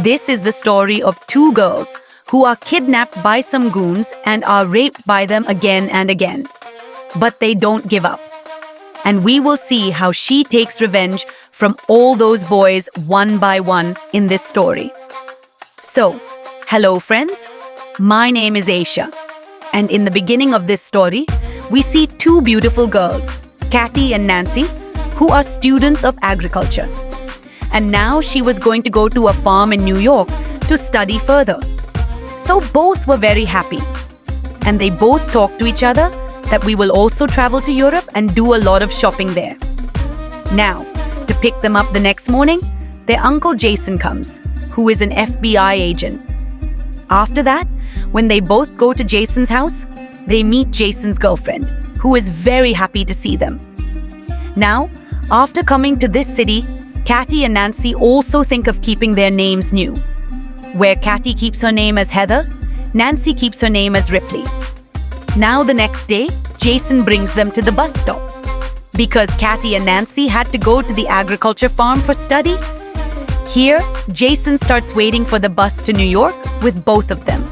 This is the story of two girls who are kidnapped by some goons and are raped by them again and again. But they don't give up. And we will see how she takes revenge from all those boys one by one in this story. So, hello friends, my name is Aisha. And in the beginning of this story, we see two beautiful girls, Katy and Nancy, who are students of agriculture. And now she was going to go to a farm in New York to study further. So both were very happy. And they both talked to each other that we will also travel to Europe and do a lot of shopping there. Now, to pick them up the next morning, their uncle Jason comes, who is an FBI agent. After that, when they both go to Jason's house, they meet Jason's girlfriend, who is very happy to see them. Now, after coming to this city, Katy and Nancy also think of keeping their names new. Where Katy keeps her name as Heather, Nancy keeps her name as Ripley. Now the next day, Jason brings them to the bus stop. Because Katy and Nancy had to go to the agriculture farm for study, here, Jason starts waiting for the bus to New York with both of them.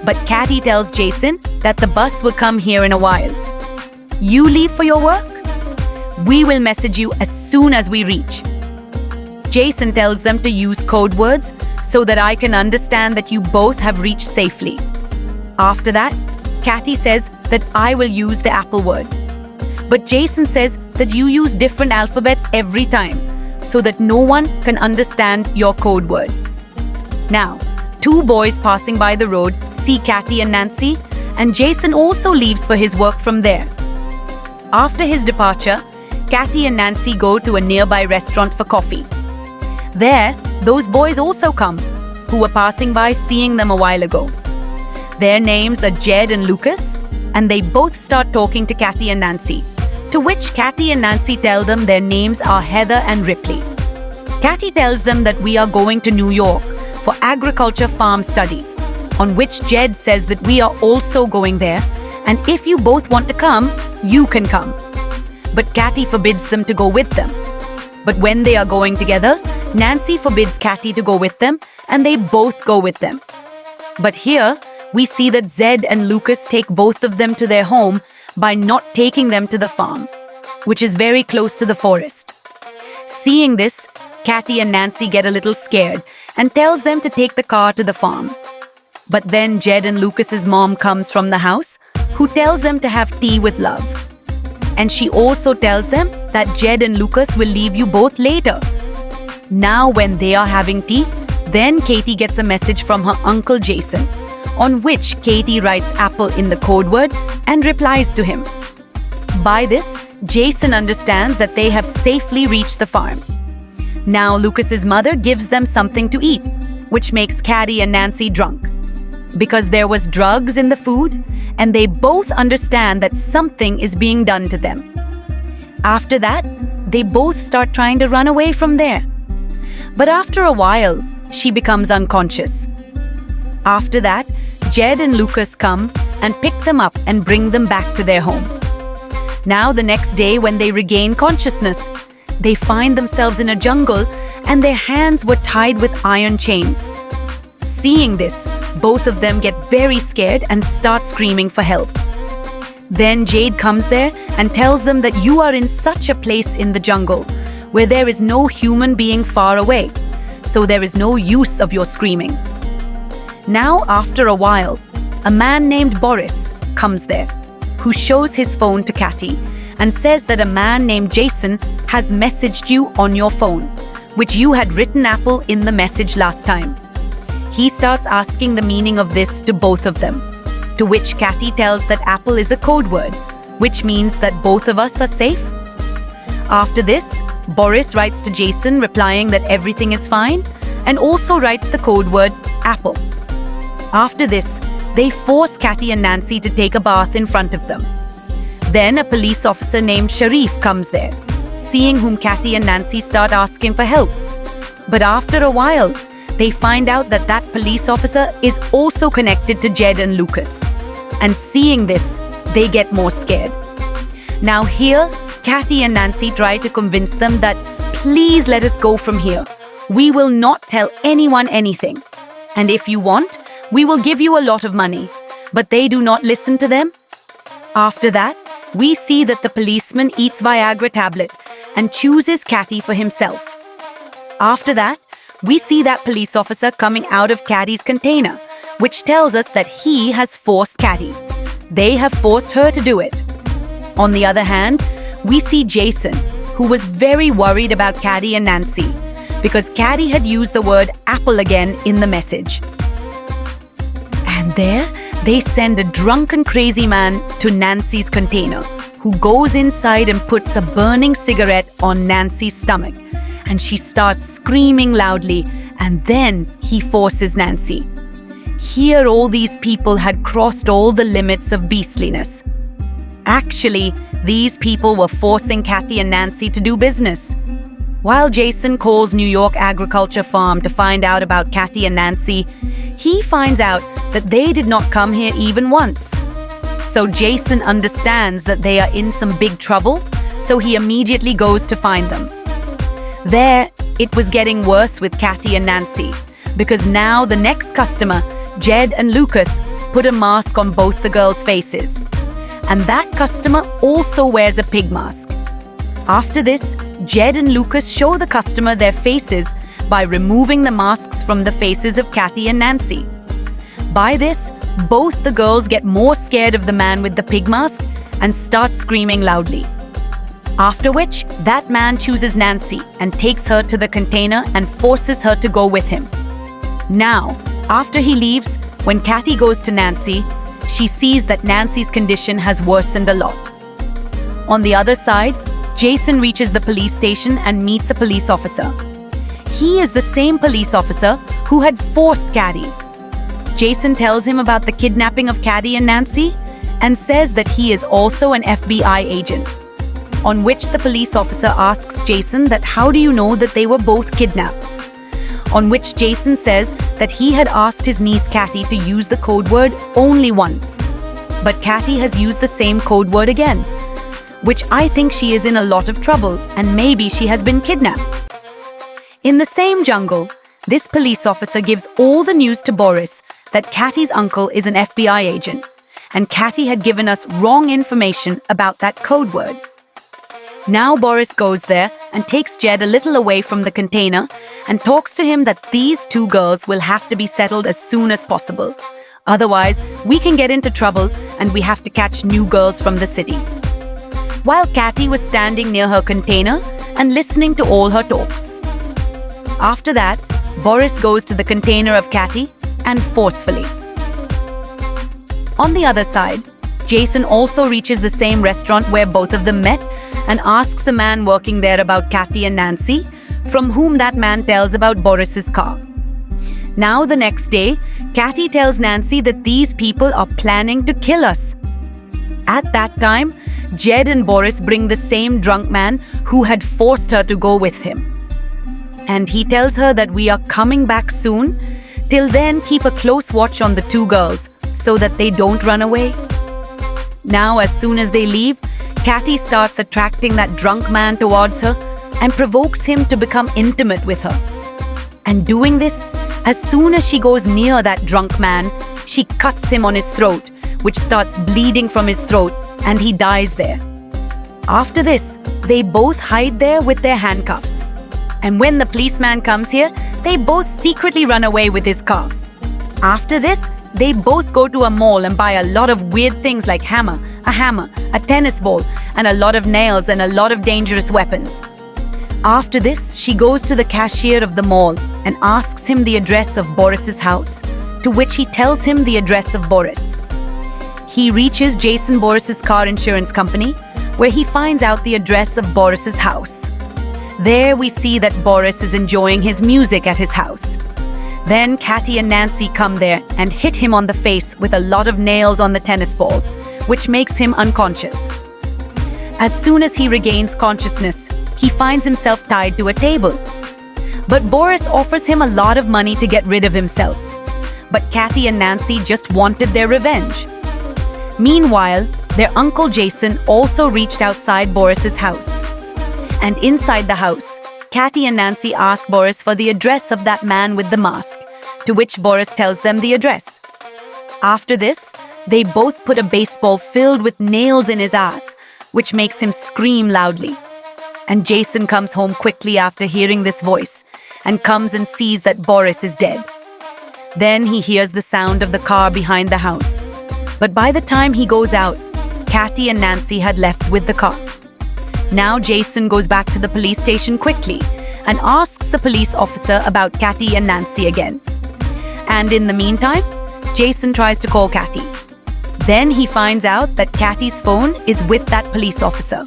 But Katy tells Jason that the bus will come here in a while. You leave for your work? We will message you as soon as we reach. Jason tells them to use code words so that I can understand that you both have reached safely. After that, Katy says that I will use the Apple word. But Jason says that you use different alphabets every time so that no one can understand your code word. Now, two boys passing by the road see Katy and Nancy, and Jason also leaves for his work from there. After his departure, Katy and Nancy go to a nearby restaurant for coffee. There, those boys also come, who were passing by seeing them a while ago. Their names are Jed and Lucas, and they both start talking to Katy and Nancy, to which Katy and Nancy tell them their names are Heather and Ripley. Katy tells them that we are going to New York for agriculture farm study, on which Jed says that we are also going there, and if you both want to come, you can come. But Katy forbids them to go with them. But when they are going together, Nancy forbids Katy to go with them, and they both go with them. But here, we see that Zed and Lucas take both of them to their home by not taking them to the farm, which is very close to the forest. Seeing this, Katy and Nancy get a little scared and tells them to take the car to the farm. But then Jed and Lucas's mom comes from the house, who tells them to have tea with love. And she also tells them that Jed and Lucas will leave you both later. Now when they are having tea, then Katy gets a message from her uncle Jason, on which Katy writes Apple in the code word and replies to him. By this, Jason understands that they have safely reached the farm. Now Lucas's mother gives them something to eat, which makes Katy and Nancy drunk. Because there was drugs in the food, and they both understand that something is being done to them. After that, they both start trying to run away from there. But after a while, she becomes unconscious. After that, Jed and Lucas come and pick them up and bring them back to their home. Now the next day when they regain consciousness, they find themselves in a jungle and their hands were tied with iron chains. Seeing this, both of them get very scared and start screaming for help. Then Jade comes there and tells them that you are in such a place in the jungle where there is no human being far away, so there is no use of your screaming. Now, after a while, a man named Boris comes there, who shows his phone to Katy and says that a man named Jason has messaged you on your phone, which you had written Apple in the message last time. He starts asking the meaning of this to both of them, to which Katy tells that Apple is a code word, which means that both of us are safe. After this, Boris writes to Jason replying that everything is fine and also writes the code word Apple. After this, they force Katy and Nancy to take a bath in front of them. Then a police officer named Sharif comes there, seeing whom Katy and Nancy start asking for help. But after a while, they find out that that police officer is also connected to Jed and Lucas. And seeing this, they get more scared. Now here, Katy and Nancy try to convince them that please let us go from here, "We will not tell anyone anything. And if you want, we will give you a lot of money." But they do not listen to them. After that, we see that the policeman eats Viagra tablet and chooses Catty for himself. After that, we see that police officer coming out of Catty's container, which tells us that he has forced Catty. They have forced her to do it. On the other hand, we see Jason, who was very worried about Catty and Nancy, because Catty had used the word apple again in the message. And there, they send a drunken crazy man to Nancy's container, who goes inside and puts a burning cigarette on Nancy's stomach, and she starts screaming loudly, and then he forces Nancy. Here all these people had crossed all the limits of beastliness. Actually, these people were forcing Catty and Nancy to do business. While Jason calls New York Agriculture Farm to find out about Catty and Nancy, he finds out that they did not come here even once. So Jason understands that they are in some big trouble, so he immediately goes to find them. There, it was getting worse with Catty and Nancy, because now the next customer, Jed and Lucas, put a mask on both the girls' faces. And that customer also wears a pig mask. After this, Jed and Lucas show the customer their faces by removing the masks from the faces of Catty and Nancy. By this, both the girls get more scared of the man with the pig mask and start screaming loudly. After which, that man chooses Nancy and takes her to the container and forces her to go with him. Now, after he leaves, when Catty goes to Nancy, she sees that Nancy's condition has worsened a lot. On the other side, Jason reaches the police station and meets a police officer. He is the same police officer who had forced Catty. Jason tells him about the kidnapping of Catty and Nancy and says that he is also an FBI agent. On which the police officer asks Jason that how do you know that they were both kidnapped? On which Jason says that he had asked his niece Catty to use the code word only once. But Catty has used the same code word again, which I think she is in a lot of trouble and maybe she has been kidnapped. In the same jungle, this police officer gives all the news to Boris that Catty's uncle is an FBI agent, and Catty had given us wrong information about that code word. Now Boris goes there and takes Jed a little away from the container and talks to him that these two girls will have to be settled as soon as possible. Otherwise, we can get into trouble and we have to catch new girls from the city. While Catty was standing near her container and listening to all her talks. After that, Boris goes to the container of Catty and forcefully. On the other side, Jason also reaches the same restaurant where both of them met and asks a man working there about Catty and Nancy, from whom that man tells about Boris's car. Now the next day, Catty tells Nancy that these people are planning to kill us. At that time, Jed and Boris bring the same drunk man who had forced her to go with him. And he tells her that we are coming back soon. Till then, keep a close watch on the two girls so that they don't run away. Now, as soon as they leave, Catty starts attracting that drunk man towards her and provokes him to become intimate with her. And doing this, as soon as she goes near that drunk man, she cuts him on his throat, which starts bleeding from his throat, and he dies there. After this, they both hide there with their handcuffs. And when the policeman comes here, they both secretly run away with his car. After this, they both go to a mall and buy a lot of weird things like a hammer, a tennis ball, and a lot of nails and a lot of dangerous weapons. After this, she goes to the cashier of the mall and asks him the address of Boris's house, to which he tells him the address of Boris. He reaches Jason Boris's car insurance company, where he finds out the address of Boris's house. There we see that Boris is enjoying his music at his house. Then Catty and Nancy come there and hit him on the face with a lot of nails on the tennis ball, which makes him unconscious. As soon as he regains consciousness, he finds himself tied to a table. But Boris offers him a lot of money to get rid of himself. But Catty and Nancy just wanted their revenge. Meanwhile, their uncle Jason also reached outside Boris's house. And inside the house, Kathy and Nancy ask Boris for the address of that man with the mask, to which Boris tells them the address. After this, they both put a baseball filled with nails in his ass, which makes him scream loudly. And Jason comes home quickly after hearing this voice and comes and sees that Boris is dead. Then he hears the sound of the car behind the house. But by the time he goes out, Kathy and Nancy had left with the car. Now Jason goes back to the police station quickly and asks the police officer about Kathy and Nancy again. And in the meantime, Jason tries to call Kathy. Then he finds out that Kathy's phone is with that police officer.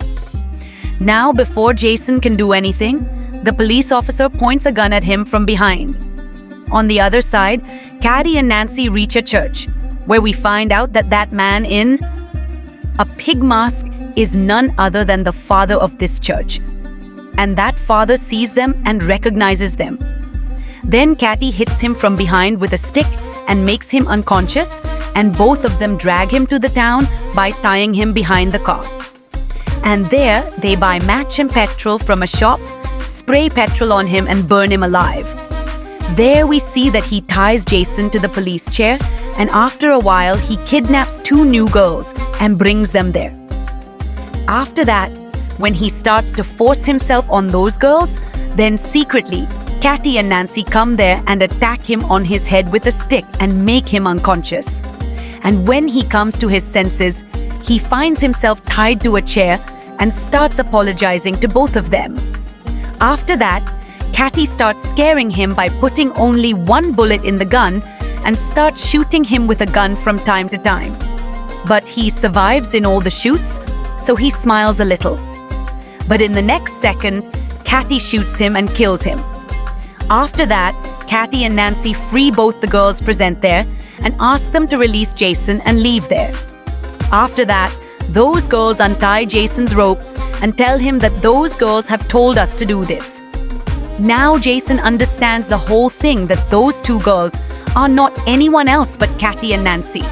Now, before Jason can do anything, the police officer points a gun at him from behind. On the other side, Kathy and Nancy reach a church, where we find out that that man in a pig mask is none other than the father of this church. And that father sees them and recognizes them. Then Kathy hits him from behind with a stick and makes him unconscious, and both of them drag him to the town by tying him behind the car. And there, they buy match and petrol from a shop, spray petrol on him and burn him alive. There we see that he ties Jason to the police chair, and after a while, he kidnaps 2 new girls and brings them there. After that, when he starts to force himself on those girls, then secretly, Kathy and Nancy come there and attack him on his head with a stick and make him unconscious. And when he comes to his senses, he finds himself tied to a chair and starts apologizing to both of them. After that, Kathy starts scaring him by putting only 1 bullet in the gun and starts shooting him with a gun from time to time. But he survives in all the shoots, so he smiles a little. But in the next second, Kathy shoots him and kills him. After that, Kathy and Nancy free both the girls present there and ask them to release Jason and leave there. After that, those girls untie Jason's rope and tell him that those girls have told us to do this. Now Jason understands the whole thing, that those 2 girls are not anyone else but Kathy and Nancy.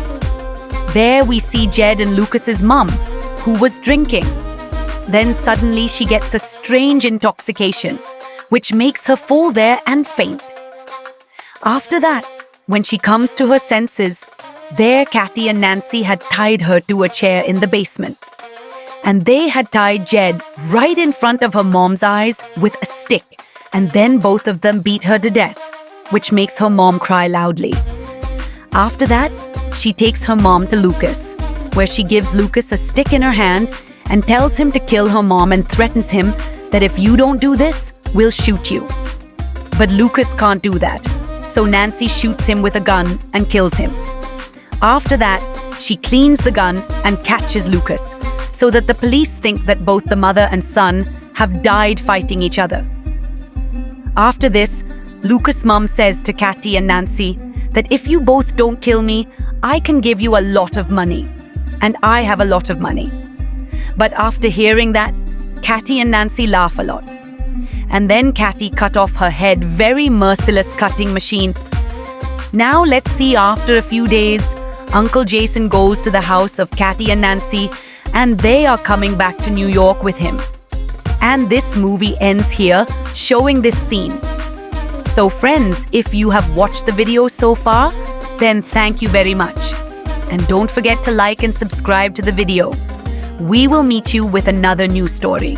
There we see Jed and Lucas's mom, who was drinking. Then suddenly she gets a strange intoxication, which makes her fall there and faint. After that, when she comes to her senses, there Kathy and Nancy had tied her to a chair in the basement. And they had tied Jed right in front of her mom's eyes with a stick, and then both of them beat her to death, which makes her mom cry loudly. After that, she takes her mom to Lucas, where she gives Lucas a stick in her hand and tells him to kill her mom and threatens him that if you don't do this, we'll shoot you. But Lucas can't do that, so Nancy shoots him with a gun and kills him. After that, she cleans the gun and catches Lucas, so that the police think that both the mother and son have died fighting each other. After this, Lucas' mom says to Kathy and Nancy that if you both don't kill me, I can give you a lot of money. And I have a lot of money. But after hearing that, Kathy and Nancy laugh a lot. And then Kathy cut off her head, very merciless cutting machine. Now let's see, after a few days, Uncle Jason goes to the house of Kathy and Nancy, and they are coming back to New York with him. And this movie ends here, showing this scene. So friends, if you have watched the video so far, then thank you very much. And don't forget to like and subscribe to the video. We will meet you with another new story.